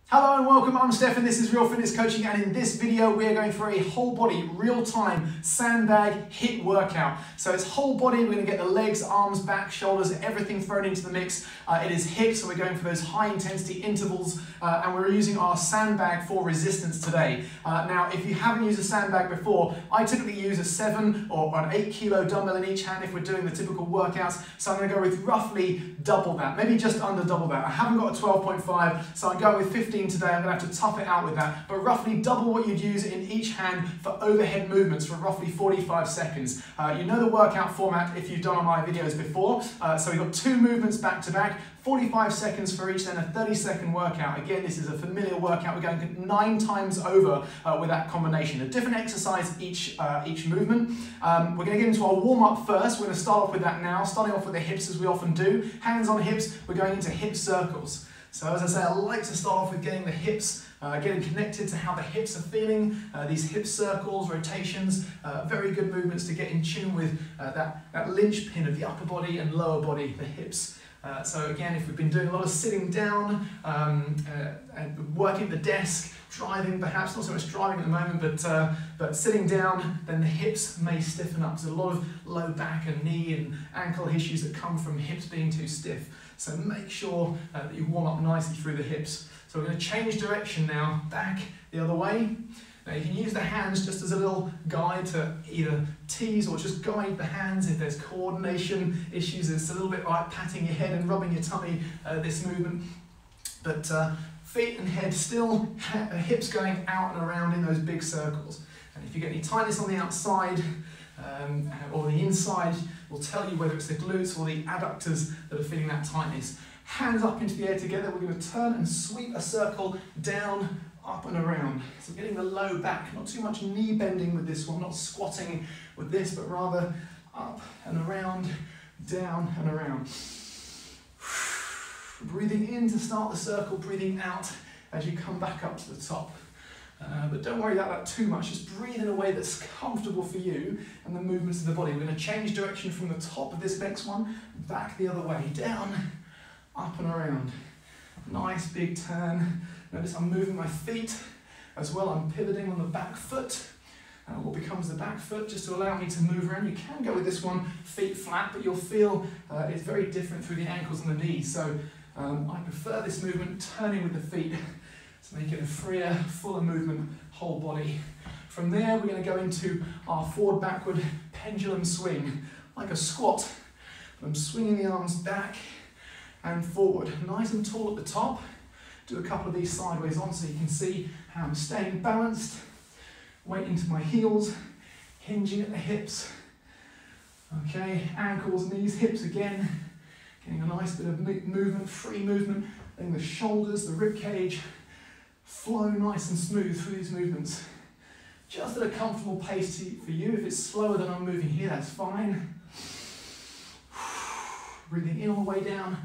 Hello and welcome, I'm Steph and this is Real Fitness Coaching, and in this video we are going for a whole body, real-time sandbag HIIT workout. So it's whole body, we're going to get the legs, arms, back, shoulders, everything thrown into the mix. It is HIIT, so we're going for those high intensity intervals and we're using our sandbag for resistance today. Now if you haven't used a sandbag before, I typically use a 7 or an 8 kilo dumbbell in each hand if we're doing the typical workouts. So I'm going to go with roughly double that, maybe just under double that. I haven't got a 12.5, so I'm going with 15 today. I'm going to have to tough it out with that, but roughly double what you'd use in each hand for overhead movements for roughly 45 seconds. You know the workout format if you've done on my videos before. So we've got 2 movements back to back, 45 seconds for each, then a 30-second workout. Again, this is a familiar workout. We're going 9 times over with that combination. A different exercise each movement. We're going to get into our warm-up first. We're going to start off with that now, starting off with the hips as we often do. Hands on hips, we're going into hip circles. So as I say, I like to start off with getting the hips, getting connected to how the hips are feeling. These hip circles, rotations, very good movements to get in tune with that linchpin of the upper body and lower body, the hips. So again, if we've been doing a lot of sitting down, and working at the desk, driving perhaps, not so much driving at the moment, but sitting down, then the hips may stiffen up. There's a lot of low back and knee and ankle issues that come from hips being too stiff. So make sure that you warm up nicely through the hips. So we're going to change direction now, back the other way. Now you can use the hands just as a little guide to either tease or just guide the hands if there's coordination issues. It's a little bit like patting your head and rubbing your tummy, this movement. But feet and head still, hips going out and around in those big circles. And if you get any tightness on the outside or the inside, we'll tell you whether it's the glutes or the adductors that are feeling that tightness. Hands up into the air together, we're going to turn and sweep a circle down, up and around. So getting the low back, not too much knee bending with this one, not squatting with this, but rather up and around, down and around. Breathing in to start the circle, breathing out as you come back up to the top. But don't worry about that too much, just breathe in a way that's comfortable for you and the movements of the body. We're going to change direction from the top of this next one, back the other way, down, up and around. Nice big turn. Notice I'm moving my feet as well, I'm pivoting on the back foot. What becomes the back foot, just to allow me to move around. You can go with this one, feet flat, but you'll feel it's very different through the ankles and the knees. So I prefer this movement, turning with the feet, to make it a freer, fuller movement, whole body. From there, we're going to go into our forward-backward pendulum swing, like a squat. I'm swinging the arms back and forward, nice and tall at the top. Do a couple of these sideways on so you can see how I'm staying balanced. Weight into my heels, hinging at the hips. Okay, ankles, knees, hips again. Getting a nice bit of movement, free movement. Letting the shoulders, the rib cage flow nice and smooth through these movements. Just at a comfortable pace for you. If it's slower than I'm moving here, that's fine. Breathing in all the way down,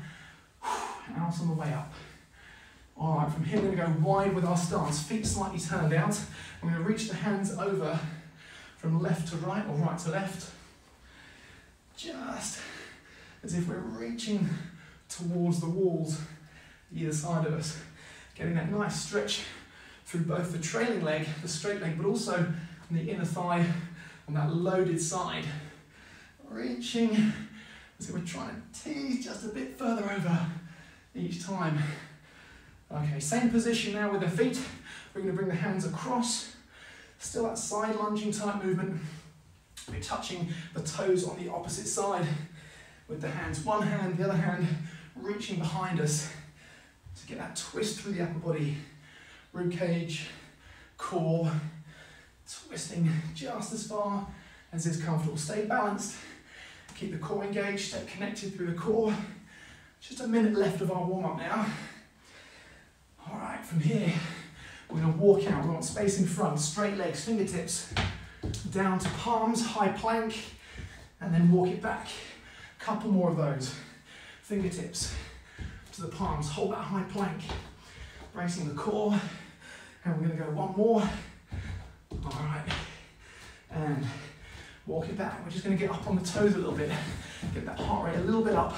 out on the way up. All right, from here we're going to go wide with our stance, feet slightly turned out. I'm going to reach the hands over from left to right or right to left, just as if we're reaching towards the walls either side of us. Getting that nice stretch through both the trailing leg, the straight leg, but also on the inner thigh on that loaded side. Reaching as if we're trying to tease just a bit further over each time. Okay, same position now with the feet. We're going to bring the hands across. Still that side lunging type movement. We're touching the toes on the opposite side with the hands. One hand, the other hand reaching behind us to get that twist through the upper body. Rib cage, core, twisting just as far as is comfortable. Stay balanced. Keep the core engaged, stay connected through the core. Just a minute left of our warm-up now. All right, from here, we're going to walk out. We want space in front, straight legs, fingertips, down to palms, high plank, and then walk it back. Couple more of those. Fingertips to the palms, hold that high plank, bracing the core, and we're going to go one more. All right, and walk it back. We're just going to get up on the toes a little bit, get that heart rate a little bit up.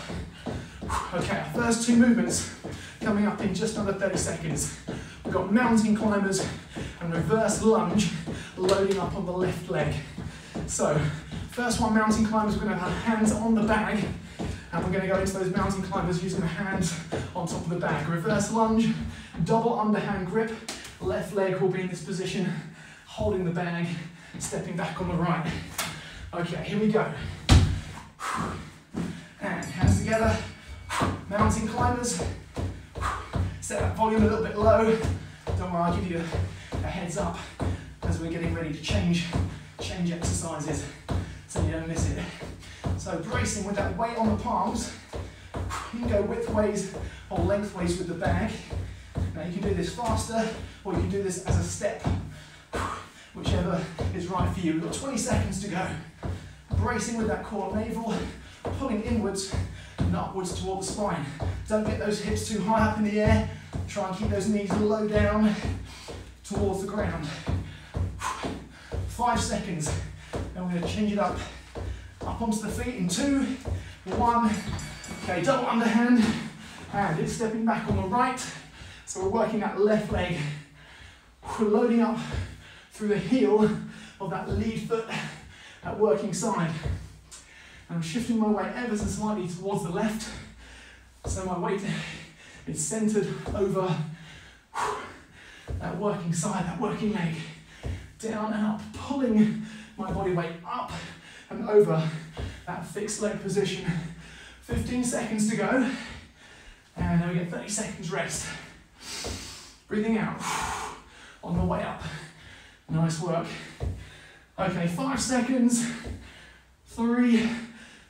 Okay, our first 2 movements coming up in just under 30 seconds. we've got mountain climbers and reverse lunge, loading up on the left leg. So, first one, mountain climbers, we're going to have hands on the bag, and we're going to go into those mountain climbers using the hands on top of the bag. Reverse lunge, double underhand grip, left leg will be in this position, holding the bag, stepping back on the right. Okay, here we go. And hands together, mountain climbers. Set that volume a little bit low. Don't worry, I'll give you a heads up as we're getting ready to change exercises so you don't miss it. So bracing with that weight on the palms. You can go widthways or lengthways with the bag. Now you can do this faster or you can do this as a step, whichever is right for you. We've got 20 seconds to go. Bracing with that core navel, pulling inwards and upwards toward the spine. Don't get those hips too high up in the air. Try and keep those knees low down towards the ground. 5 seconds. Then we're going to change it up onto the feet in 2, 1. Okay, double underhand, and it's stepping back on the right. So we're working that left leg. We're loading up through the heel of that lead foot, that working side. And I'm shifting my weight ever so slightly towards the left. So my weight is centered over that working side, that working leg. Down and up, pulling my body weight up and over that fixed leg position. 15 seconds to go. And then we get 30 seconds rest. Breathing out on the way up. Nice work. Okay, 5 seconds. 3,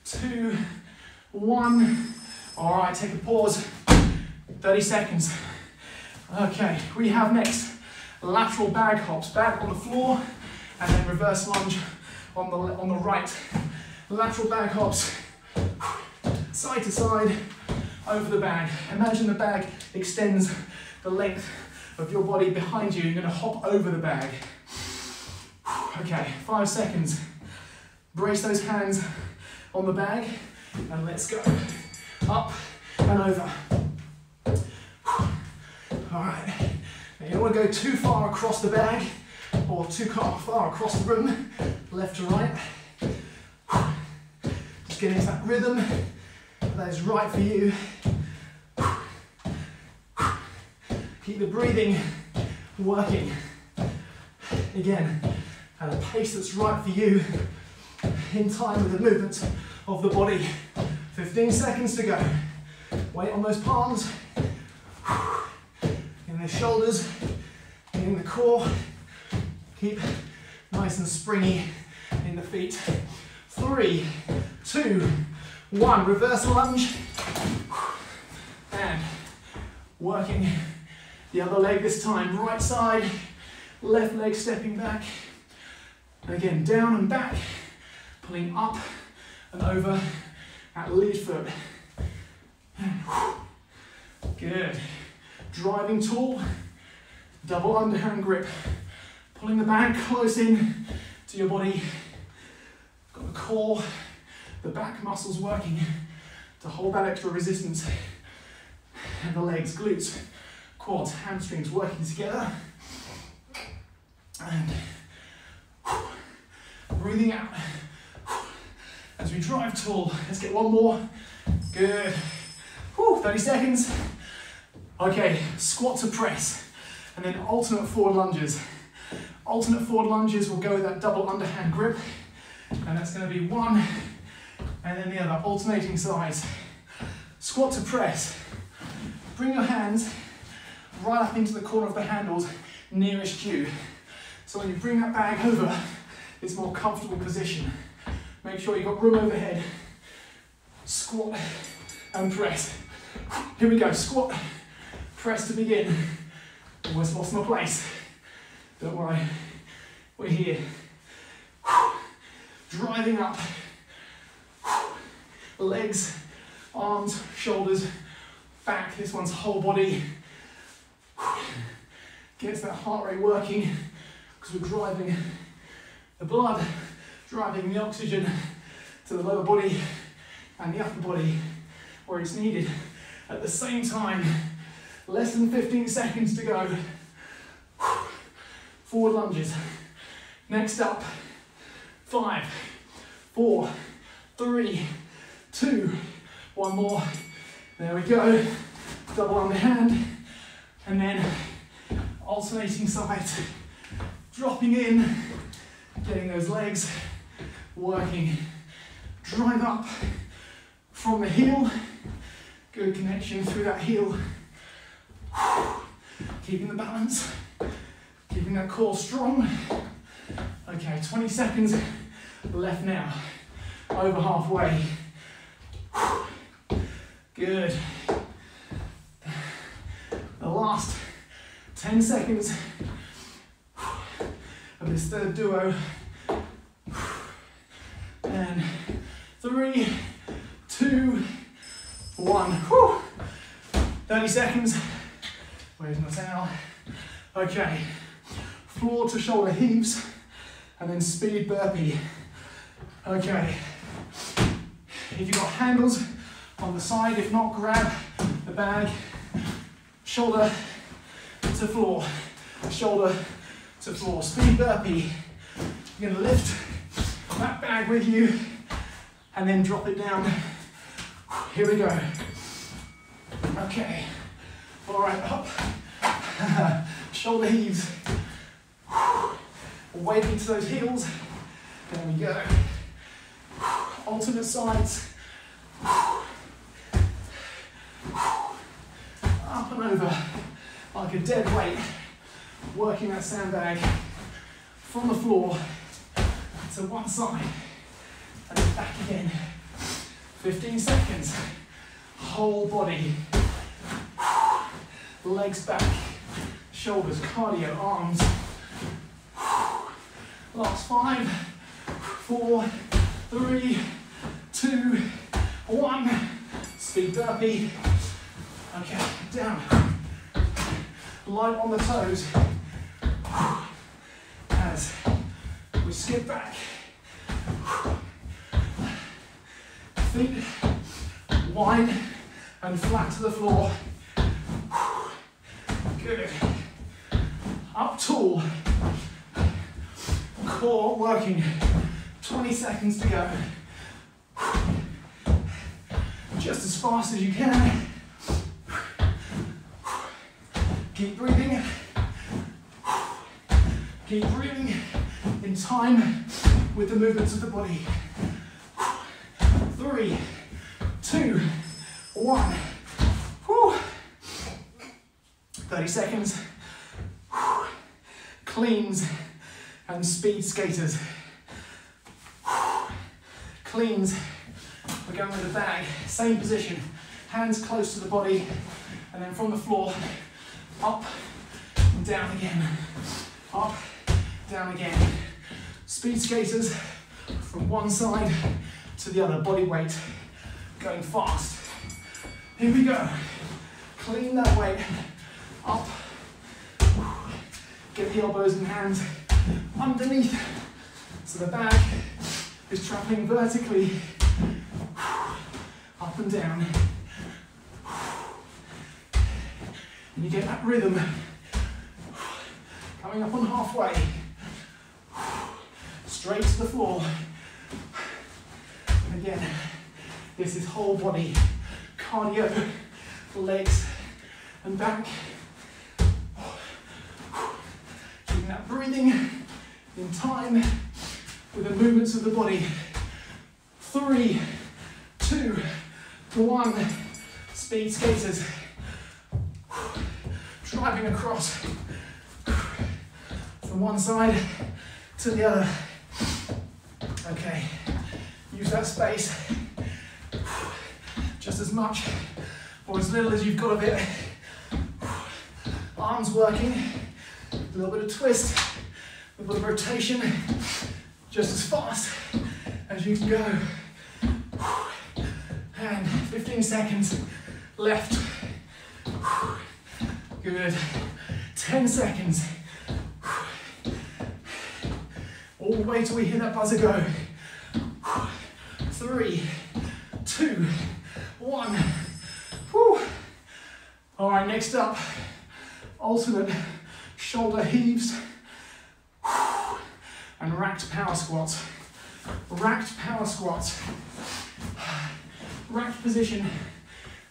2, 1. All right, take a pause. 30 seconds. Okay, we have next lateral bag hops. Bag on the floor, and then reverse lunge on the right. Lateral bag hops, side to side, over the bag. Imagine the bag extends the length of your body behind you. You're going to hop over the bag. Okay, 5 seconds. Brace those hands on the bag, and let's go. Up and over. All right. Now you don't want to go too far across the bag or too far across the room, left to right. Just get into that rhythm that is right for you. Keep the breathing working. Again, at a pace that's right for you, in time with the movement of the body. 15 seconds to go. Weight on those palms. In the shoulders, in the core. Keep nice and springy in the feet. 3, 2, 1. Reverse lunge. And working the other leg this time. Right side, left leg stepping back. Again, down and back. Pulling up and over that lead foot. Good. Driving tall, double underhand grip. Pulling the bag close in to your body. Got the core, the back muscles working to hold that extra resistance. And the legs, glutes, quads, hamstrings working together. And breathing out. As we drive tall, let's get one more. Good. 30 seconds. Okay, squat to press, and then alternate forward lunges. Alternate forward lunges will go with that double underhand grip, and that's going to be one, and then the other, alternating sides. Squat to press. Bring your hands right up into the corner of the handles nearest you. So when you bring that bag over, it's a more comfortable position. Make sure you've got room overhead. Squat and press. Here we go, squat, press to begin. Almost lost my place. Don't worry, we're here. Driving up. Legs, arms, shoulders, back. This one's whole body. Gets that heart rate working because we're driving the blood, driving the oxygen to the lower body and the upper body where it's needed. At the same time, less than 15 seconds to go. Forward lunges. Next up, 5, 4, 3, 2, one more. There we go. Double underhand, and then alternating sides. Dropping in, getting those legs working. Drive up from the heel. Good connection through that heel. Keeping the balance, keeping that core strong. Okay, 20 seconds left now. Over halfway. Good. The last 10 seconds of this third duo. And 3, 2, 1. 30 seconds. Where's my towel? Okay. Floor to shoulder heaves and then speed burpee. Okay. If you've got handles on the side, if not, grab the bag. Shoulder to floor. Shoulder to floor. Speed burpee. You're going to lift that bag with you and then drop it down. Here we go. Okay. All right, up. Shoulder heaves. Weight into those heels. There we go. Alternate sides. Up and over like a dead weight. Working that sandbag from the floor to one side and then back again. 15 seconds. Whole body. Legs back. Shoulders, cardio, arms. Last 5, 4, 3, 2, 1. Speed burpee. Okay, down. Light on the toes. As we skip back. Feet wide and flat to the floor. Good. Up tall. Core working. 20 seconds to go. Just as fast as you can. Keep breathing. Keep breathing in time with the movements of the body. 3, 2, 1. 30 seconds. Cleans and speed skaters. Cleans. We're going with the bag. Same position. Hands close to the body. And then from the floor, up and down again. Up, down again. Speed skaters from one side to the other. Body weight going fast. Here we go. Clean that weight. Up. Get the elbows and hands underneath. So the bag is traveling vertically up and down. And you get that rhythm coming up on halfway. Straight to the floor. Again, this is whole body cardio, legs and back. Keeping that breathing in time with the movements of the body. 3, 2, 1. Speed skaters. Driving across from one side to the other. Okay, use that space just as much or as little as you've got of it. Arms working, a little bit of twist, a little bit of rotation, just as fast as you can go. And 15 seconds left. Good. 10 seconds. All the way till we hear that buzzer go. 3, 2, 1. Whew. All right, next up, alternate shoulder heaves, and racked power squats. Racked power squats. Racked position,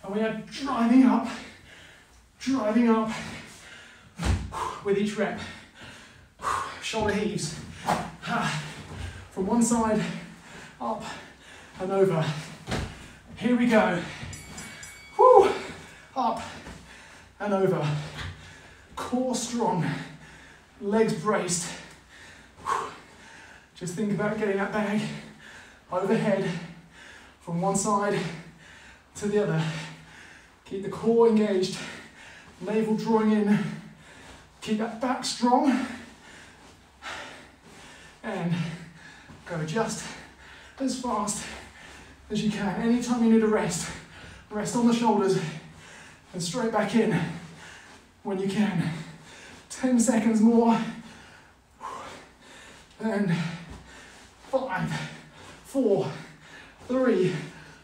and we are driving up with each rep. Shoulder heaves. From one side, up and over. Here we go. Woo. Up and over. Core strong, legs braced. Just think about getting that bag overhead from one side to the other. Keep the core engaged, navel drawing in. Keep that back strong. And go just as fast as you can. Anytime you need a rest, rest on the shoulders and straight back in when you can. 10 seconds more. And 5, 4, 3,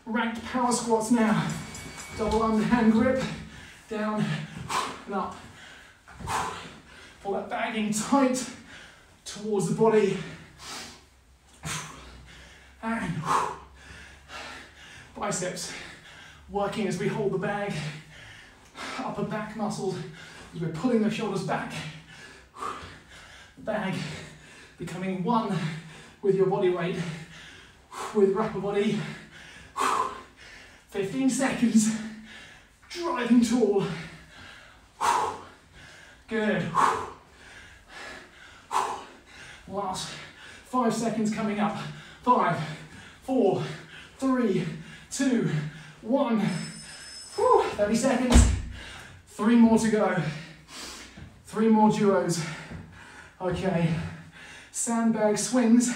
racked power squats now. Double underhand grip, down and up. Pull that bag in tight towards the body. And biceps working as we hold the bag. Upper back muscles as we're pulling the shoulders back. Bag becoming one with your body weight, with your upper body. 15 seconds, driving tall. Good. Last 5 seconds coming up. 5, 4, 3, 2, 1. 30 seconds. 3 more to go. 3 more duos. Okay. Sandbag swings.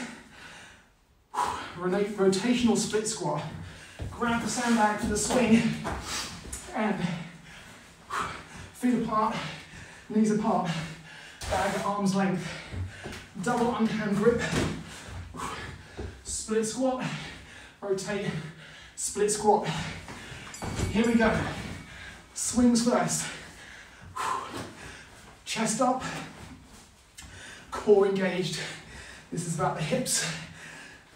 Rotational split squat. Grab the sandbag for the swing and feet apart, knees apart, bag at arm's length. Double underhand grip. Split squat, rotate, split squat. Here we go. Swings first. Chest up, core engaged. This is about the hips,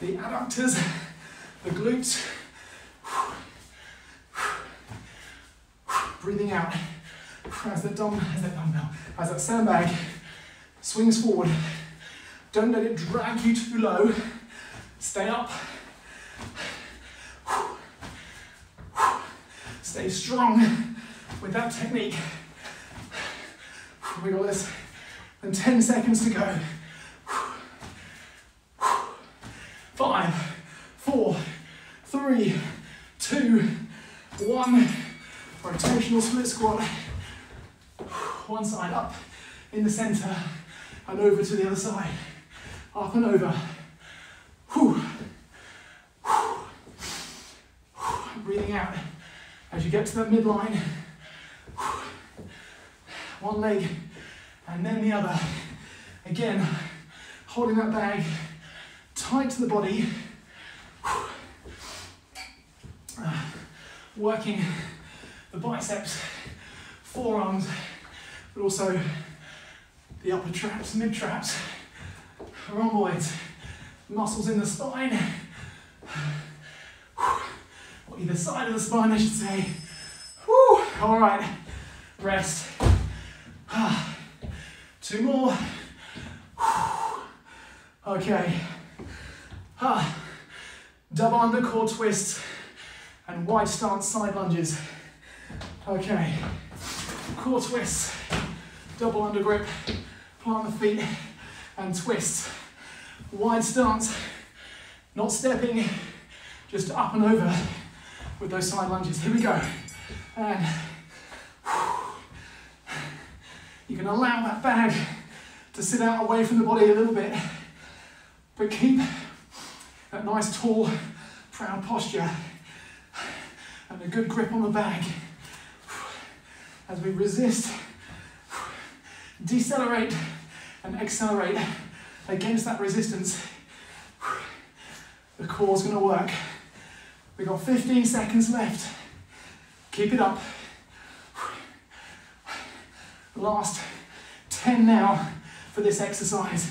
the adductors, the glutes. Breathing out as that sandbag swings forward. Don't let it drag you too low. Stay up. Stay strong with that technique. We got this. And 10 seconds to go. 5, 4, 3, 2, 1. Rotational split squat. One side up in the center and over to the other side. Up and over. Breathing out as you get to that midline. One leg and then the other. Again, holding that bag tight to the body. Working the biceps, forearms, but also the upper traps, mid traps, rhomboids, muscles in the spine, or either side of the spine, I should say. Whew. All right, rest. 2 more. Okay. Double undercore twists and wide stance side lunges. Okay. Core twists, double under grip, plant the feet and twist. Wide stance, not stepping, just up and over with those side lunges. Here we go. And you can allow that bag to sit out away from the body a little bit, but keep that nice tall, proud posture and a good grip on the bag. As we resist, decelerate and accelerate against that resistance, the core's going to work. We've got 15 seconds left. Keep it up. Last 10 now for this exercise.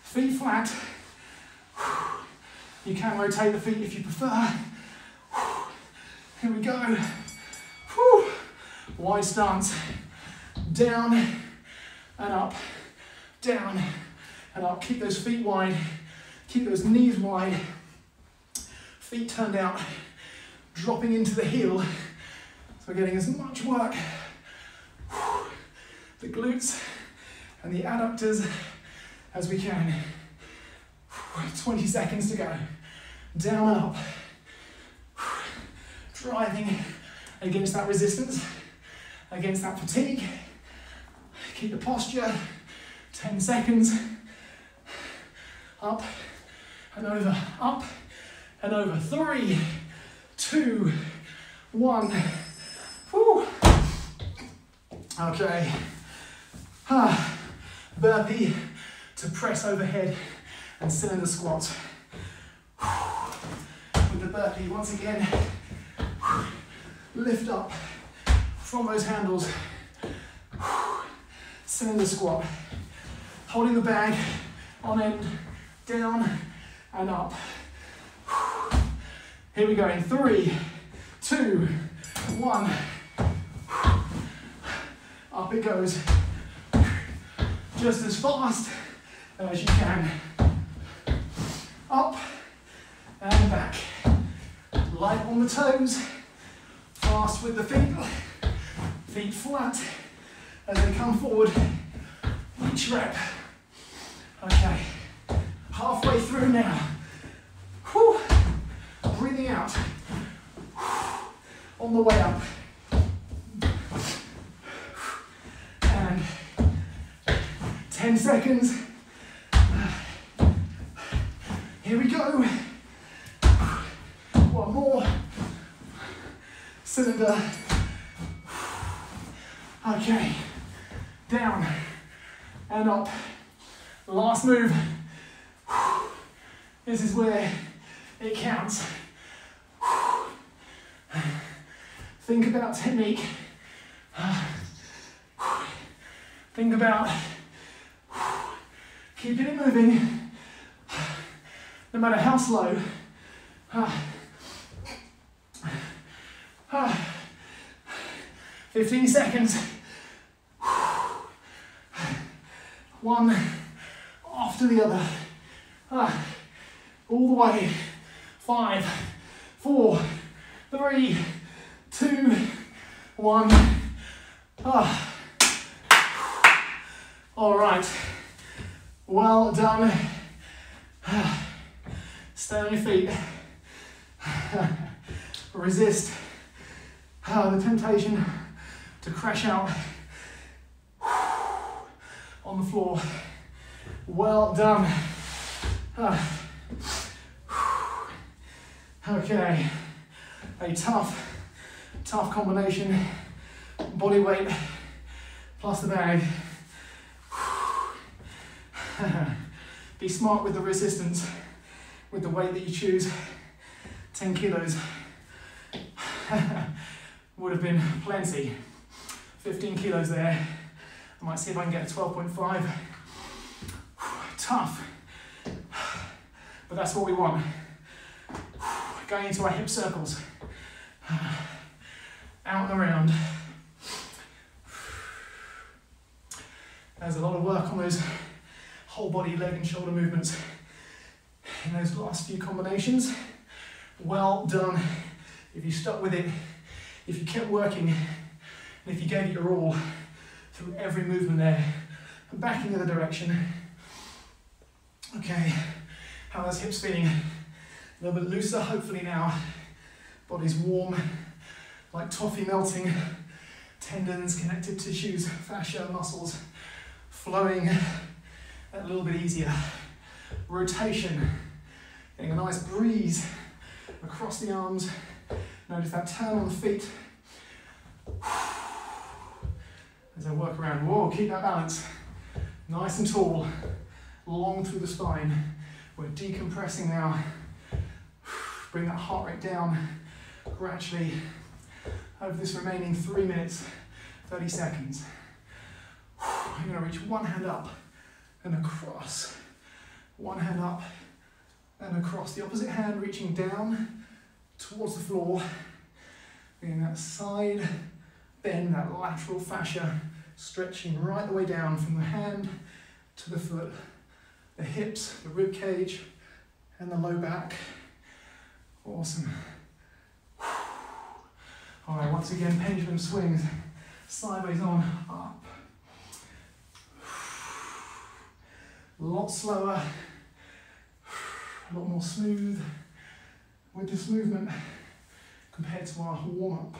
Feet flat. You can rotate the feet if you prefer. Here we go. Wide stance. Down and up. Down and up. Keep those feet wide. Keep those knees wide. Feet turned out. Dropping into the heel. So we're getting as much work. The glutes and the adductors as we can. 20 seconds to go. Down and up. Driving against that resistance, against that fatigue. Keep the posture. 10 seconds. Up and over. Up and over. 3, 2, 1. Whew. Okay. Burpee to press overhead and cylinder squat. With the burpee, once again, lift up from those handles. Cylinder squat. Holding the bag on end, down and up. Here we go in 3, 2, 1. Up it goes. Just as fast as you can. Up and back. Light on the toes. Fast with the feet. Feet flat as they come forward. Each rep. Okay. Halfway through now. Whew. Breathing out. On the way up. And 10 seconds. Here we go. One more. Cylinder. Okay. Down and up. Last move. This is where it counts. Think about technique. Think about keeping it moving, no matter how slow. 15 seconds. One after the other. All the way. 5, 4, 3, 2, 1. All right. Well done. Stay on your feet. Resist the temptation to crash out on the floor. Well done. Okay, a tough combination. Body weight plus the bag. Be smart with the resistance, with the weight that you choose. 10 kilos would have been plenty. 15 kilos there. I might see if I can get a 12.5. Tough, but that's what we want. Going into our hip circles. Out and around. There's a lot of work on those whole body leg and shoulder movements in those last few combinations. Well done. If you stuck with it, if you kept working, and if you gave it your all through every movement there, and back in the other direction. Okay, how are those hips feeling? A little bit looser, hopefully now. Body's warm, like toffee melting. Tendons, connective tissues, fascia, muscles flowing a little bit easier. Rotation, getting a nice breeze across the arms. Notice that turn on the feet. As I work around, whoa, keep that balance. Nice and tall, long through the spine. We're decompressing now. Bring that heart rate down gradually over this remaining 3 minutes, 30 seconds. You're going to reach one hand up and across. One hand up and across. The opposite hand reaching down towards the floor. Getting that side bend, that lateral fascia, stretching right the way down from the hand to the foot, the hips, the rib cage, and the low back. Awesome. All right, once again, pendulum swings, sideways on, up. A lot slower, a lot more smooth with this movement compared to our warm-up.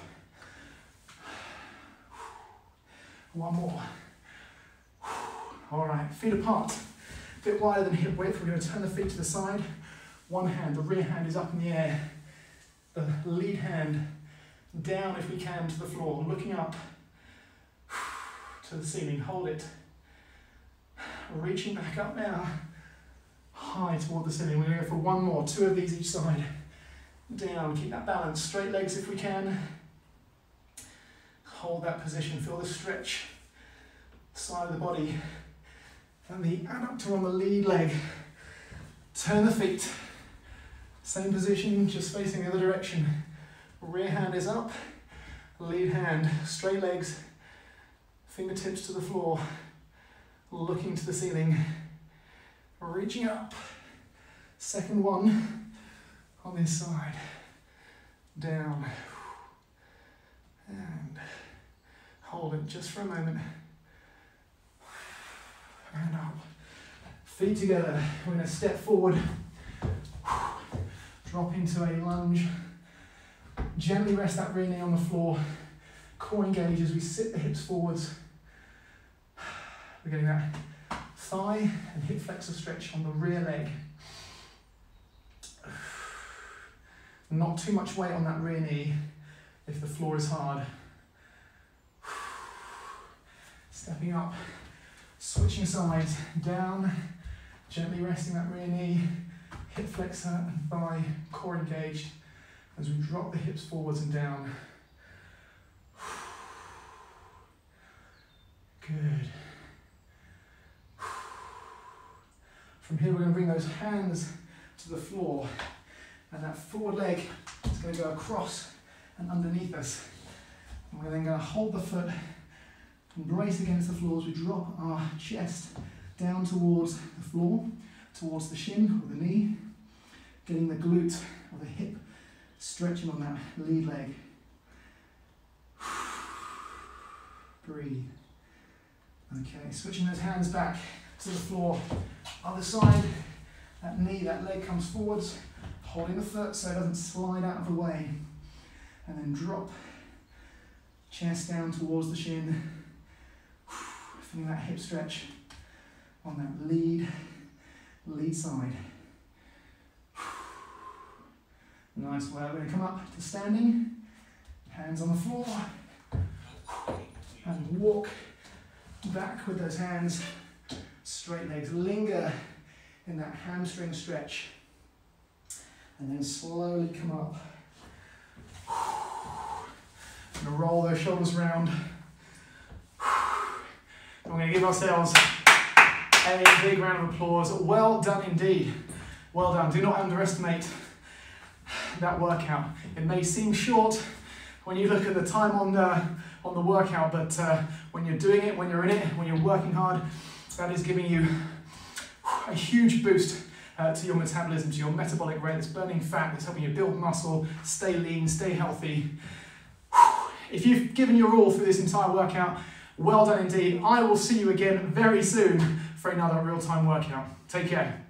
One more. All right, feet apart, a bit wider than hip width. We're going to turn the feet to the side. One hand, the rear hand is up in the air. The lead hand down if we can to the floor, looking up to the ceiling. Hold it. Reaching back up now, high toward the ceiling. We're going to go for one more, 2 of these each side. Down, keep that balance. Straight legs if we can. Hold that position, feel the stretch, side of the body. And the adductor on the lead leg. Turn the feet. Same position, just facing the other direction. Rear hand is up, lead hand, straight legs, fingertips to the floor, looking to the ceiling, reaching up. Second one on this side, down, and hold it just for a moment, and up. Feet together, we're going to step forward, drop into a lunge. Gently rest that rear knee on the floor, core engage as we sit the hips forwards. We're getting that thigh and hip flexor stretch on the rear leg. Not too much weight on that rear knee if the floor is hard. Stepping up, switching sides, down, gently resting that rear knee, hip flexor and thigh, core engaged. As we drop the hips forwards and down. Good. From here we're going to bring those hands to the floor and that forward leg is going to go across and underneath us. And we're then going to hold the foot and brace against the floor as we drop our chest down towards the floor, towards the shin or the knee, getting the glute or the hip stretching on that lead leg. Breathe. Okay, switching those hands back to the floor. Other side, that knee, that leg comes forwards, holding the foot so it doesn't slide out of the way. And then drop, chest down towards the shin. Feeling that hip stretch on that lead side. Nice work. We're going to come up to standing, hands on the floor, and walk back with those hands, straight legs. Linger in that hamstring stretch, and then slowly come up. We're going to roll those shoulders around. We're going to give ourselves a big round of applause. Well done indeed. Well done. Do not underestimate that workout. It may seem short when you look at the time on the workout, but when you're doing it, when you're in it, when you're working hard, that is giving you a huge boost to your metabolism, to your metabolic rate. It's burning fat, it's helping you build muscle, stay lean, stay healthy. If you've given your all through this entire workout, well done indeed. I will see you again very soon for another real-time workout. Take care.